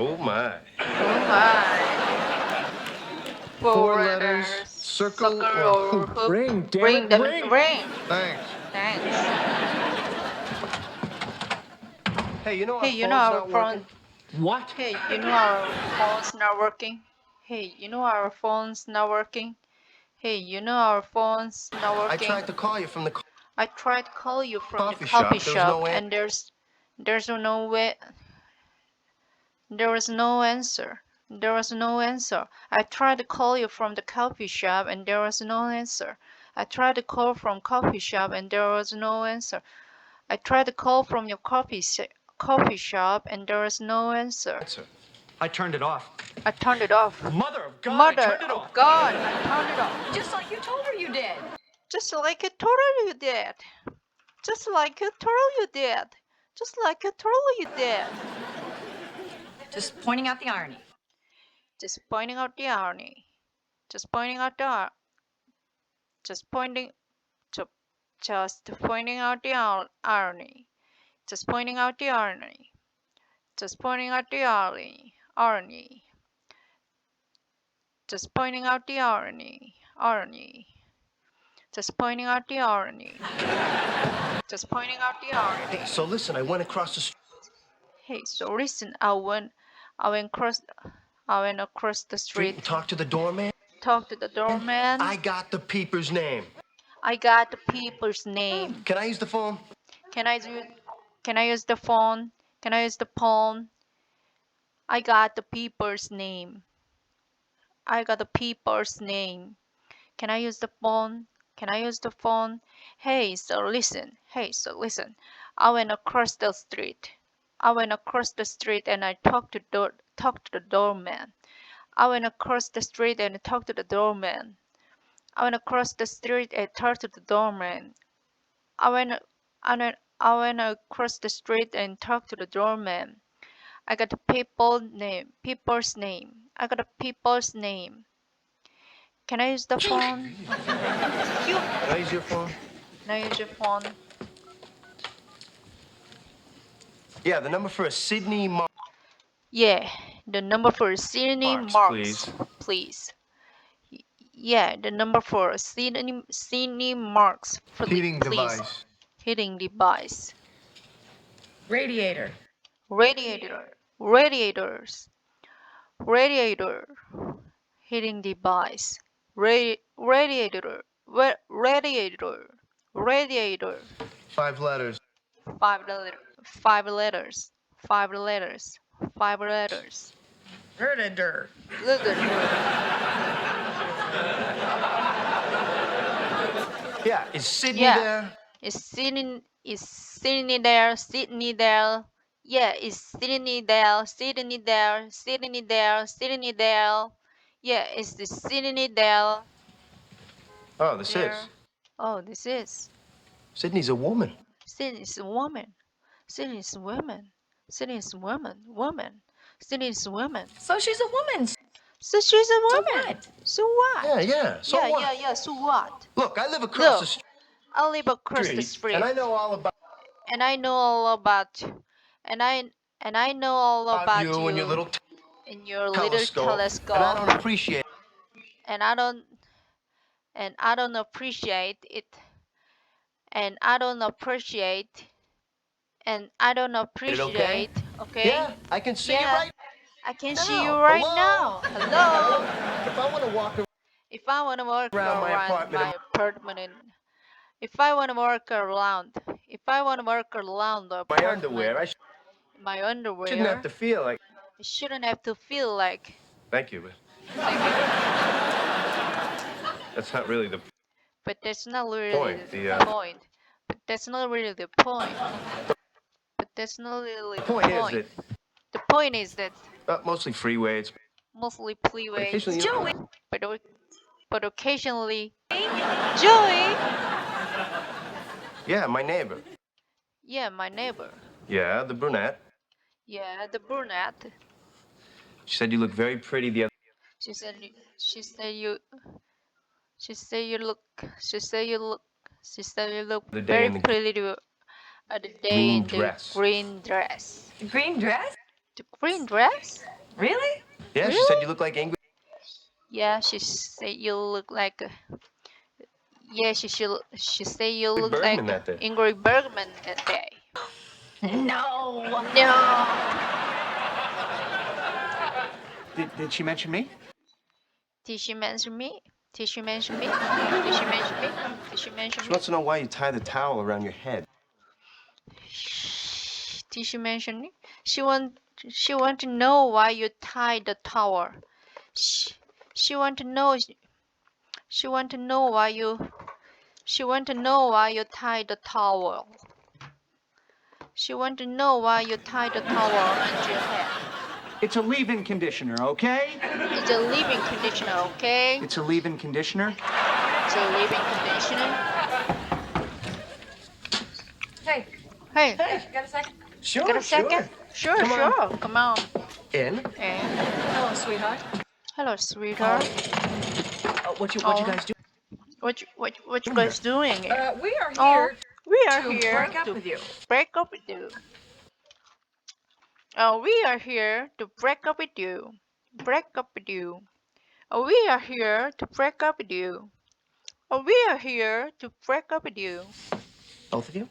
Oh my. Oh my. Four letters. Circle or hoop. ring. Damn Ring. it. The Ring. ring. Thanks. Thanks. Hey, you know our Hey, you know phone's our not phone. working? What? Hey, you know our phone's not working. Hey, you know our phone's not working. Hey, you know our phone's not I working. tried to call you from the I tried to call you from the coffee coffee shop. There was shop, no and there's no way. There was no answer. There was no answer. I tried to call you from the coffee shop, and there was no answer. I tried to call from coffee shop, and there was no answer. I tried to call from your coffee shop, and there was no answer. I turned it off. I turned it off. Mother of God, I Mother turned it of off. God, I turned it off. Just like you told her you did. Just like you told you did. Just like you told you did. Just like you told you did. Just pointing out the irony. Just pointing out the irony. Just pointing out the just pointing to just pointing out the irony. Just pointing out the irony. Just pointing out the irony. Irony. Just pointing out the irony. Irony. Just pointing out the irony. Just pointing out the irony. Hey, so listen, I went across the street. Hey, so listen, I went across the street. And talked to the doorman. Talked to the doorman. I got the peeper's name. I got the people's name. Can I use the phone? Can I use the phone? Can I use the phone? I got the people's name. I got the people's name. Can I use the phone? Can I use the phone? Hey, so listen. Hey, so listen. I went across the street. I went across the street and I talked to the doorman. I went across the street and talked to the doorman. I went across the street and talked to the doorman. I went I went across the street and talked to the doorman. I got the people's name. I got the people's name. Can I use the phone? Can I use your phone? Can I use your phone? Yeah, the number for a Sydney Yeah, the number for Sydney Marks, please. Yeah, the number for Sydney Marks, heating please. device. Heating device. Radiator. Radiator. Radiators. Radiator. Heating device. Radiator. Radiator. Radiator. 5 letters. 5 letters. 5 letters. 5 letters. Radiator. Yeah, is Sydney Yeah. there? Is Sydney there? Sydney there? Yeah, is Sydney there? Sydney there? Sydney there? Sydney there? Yeah, is the Sydney there? Oh, this There. is. Oh, this is. Sydney's a woman. Sydney's a woman. Sydney's a woman. Sydney's a woman. Woman. Sydney's a woman. So she's a woman. So she's a So woman. what? So what? Yeah. So yeah, what? yeah. So what? Look, I live across the street. I live across the street. And I know all about And I know all about you. And I know all about you and your little in your telescope. little telescope. And I don't appreciate and I don't appreciate it. And I don't appreciate. And I don't appreciate. Okay? Yeah, I can see you right I can now. see you right Hello? now. Hello. If I want to walk If I want to walk around my apartment, apartment, if I want to walk around the my apartment, underwear, I my underwear, shouldn't have to feel like. I shouldn't have to feel like. Thank you, but that's not really the But that's not really point. the point. But that's not really the point. But that's not really the point. point. Is The point is that that mostly free weights. mostly plea weights. Occasionally, Joey. But occasionally, Joey. Yeah, my neighbor. Yeah, my neighbor. Yeah, the brunette. Yeah, the brunette. She said you look very pretty the other. She said you look The day very in the pretty at the day green in the dress. green dress. The green dress? The green dress? Really? Yeah, she said you look like angry. Yeah, she said you look like. Yeah, she said you look Bergman like that day. Ingrid Bergman that day. No. No. Did she mention me? Did she mention me? Did she mention me? Did she mention me? Did she mention She me? wants to know why you tie the towel around your head. Did she mention me? She want to know why you tied the towel. She, she want to know she want to know why you tied the towel. She want to know why you tied the towel around your head. It's a leave-in conditioner, okay? It's a leave-in conditioner, okay? It's a leave-in conditioner. It's a leave-in conditioner. Hey, Hey, you got a second? Sure, got a second? Sure, Come on. sure. Come on. In. And Hello, sweetheart. hello, sweetheart. What you Oh. guys do? What you guys doing? We are Oh, here we are to here break up to with you. break up with you. We are here to break up with you. Break up with you. We are here to break up with you. We are here to break up with you. Both of you?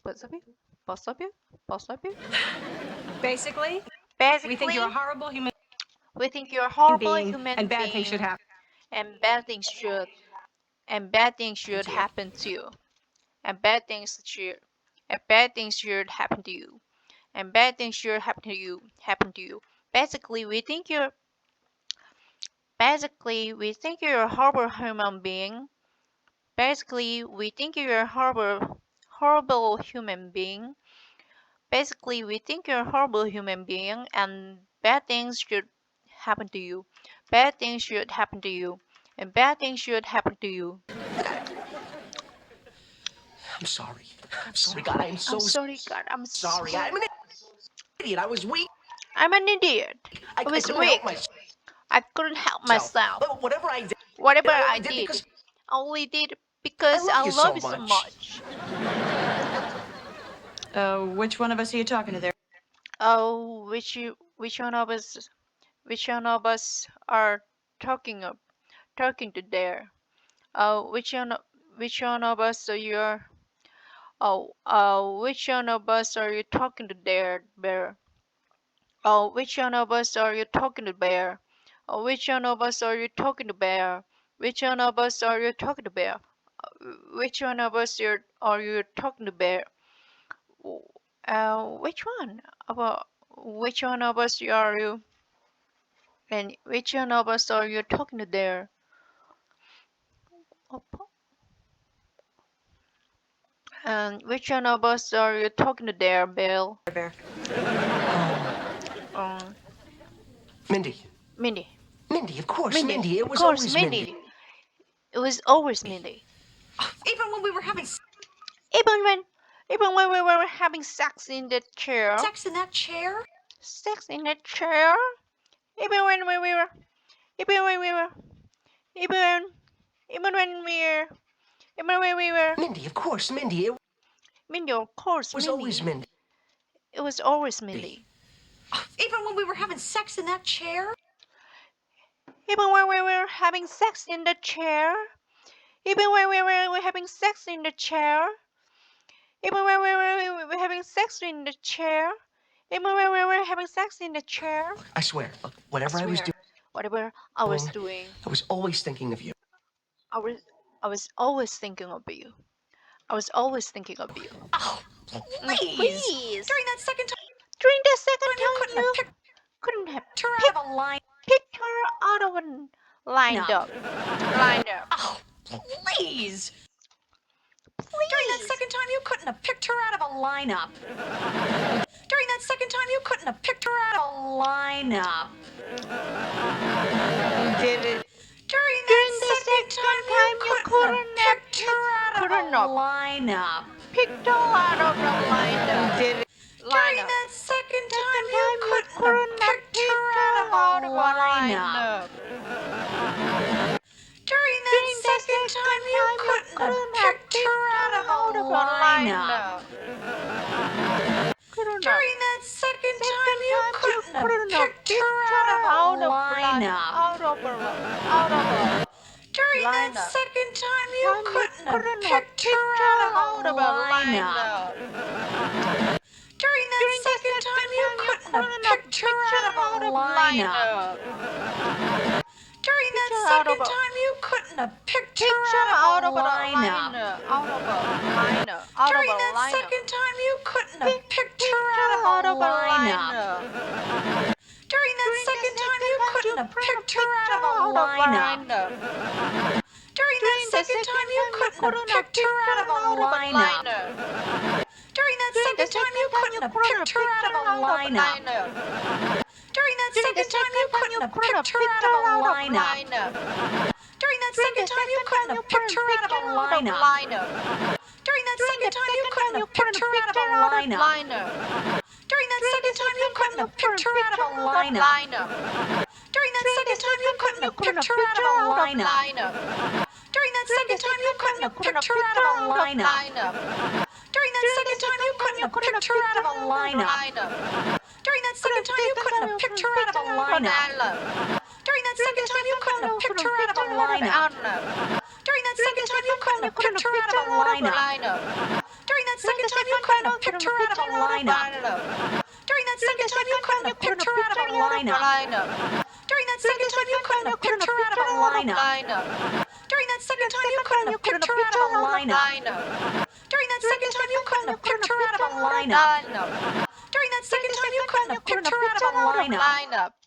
Both of you? Both of you? Both of you? Basically, Basically, we think you're a horrible human we think you're a horrible being, human and bad being, things should happen. and bad things should happen to you. And bad things should happen to you. And bad things should happen to you. Basically, we think you're a horrible human being. Basically, we think you're a horrible human being. Basically, we think you're a horrible human being, and bad things should happen to you. Bad things should happen to you. And bad things should happen to you. I'm sorry. I'm sorry, God. I am so I'm sorry, God. I'm sorry. I'm an idiot. I was weak. I'm an idiot. I I was couldn't weak. help I couldn't help myself. myself. But whatever I did, Whatever I I only did did, because I only did because I I love you love so you so much. much. Which one of us are you talking to there? Oh, which one of us are talking to there? Oh, which one of us are you? Which one of us are you talking to there, Bear? Oh, which one of us are you talking to, Bear? Oh, which one of us are you talking to, Bear? Which one of us are you talking to, Bear? Which one of us are you talking to, Bear? Which one? Which one of us are you? And which one of us are you talking to there? And which one of us are you talking to there, Bill? Bear. Um, Mindy. Mindy. Mindy, of course, Mindy. Mindy. It Of was course, always Mindy. It was always Mindy. Even when we were having Even when, even when we were having sex in the chair. sex in that chair, Sex in the chair. Even when we were, even when we were, even, even when we were, even when we were. Mindy, of course, Mindy. It Mindy, of course, was Mindy. always Mindy. It was always Mindy. even when we were having sex in that chair, Even when we were having sex in the chair. Even when we were having sex in the chair. Even when we were having sex in the chair. Even when we were having sex in the chair. I swear, look, whatever I was doing, Whatever I was doing, I was always thinking of you. I was I was always thinking of you. I was always thinking of you. oh, please. Please. During that second time, During the second you time, couldn't have picked couldn't have her out of a line. picked her out of a lined up. Lined up. Oh, please. Please. During that second time, you couldn't have picked her out of a lineup. During that second time, you couldn't have picked her out of a lineup. Did it? During the that second time, you couldn't have picked her out of a lineup. Picked her out of the lineup. Did it? During that second time, you couldn't have picked her out of a lineup. During that second time, you couldn't have picked her out of a lineup. During that second time, you couldn't picture out of a lineup. Out of a During that lineup. second time, you couldn't have Couldn't picked her out of a lineup. lineup. During that second time, you couldn't have picked her out of a lineup. During that second time, you couldn't have picked her out of a lineup. Out of a lineup. Out of During a that lineup. second time, you couldn't have picked her out of a lineup. During that second time, you couldn't have picked her out of a lineup. During that second time, you couldn't have picked her out of a lineup. During that second time, you couldn't have picked her out of a lineup. During that second time, you couldn't have picked her out of a lineup. During that second time, you couldn't have picked her out of a lineup. During that second time, you couldn't have picked her out of a lineup. During that second time, you couldn't have picked her out of a lineup. During that second time, you couldn't have picked her out of a lineup. During that second time, you couldn't have picked her out of a lineup. During that second time, you couldn't have picked her out of a lineup. During that second time, you couldn't have picked her out of a lineup. During that second time, you couldn't have picked her out of a lineup. During that second time, you couldn't have picked her out of a lineup. During that second time, you couldn't have picked her out of a lineup. During that second time, you couldn't have picked her out of a lineup. During that second time, you couldn't have picked her out of a lineup. During that second time, you couldn't have picked her out of a lineup. During that second time, you couldn't have picked her out of a lineup. During that second time, you couldn't have picked her out of a lineup.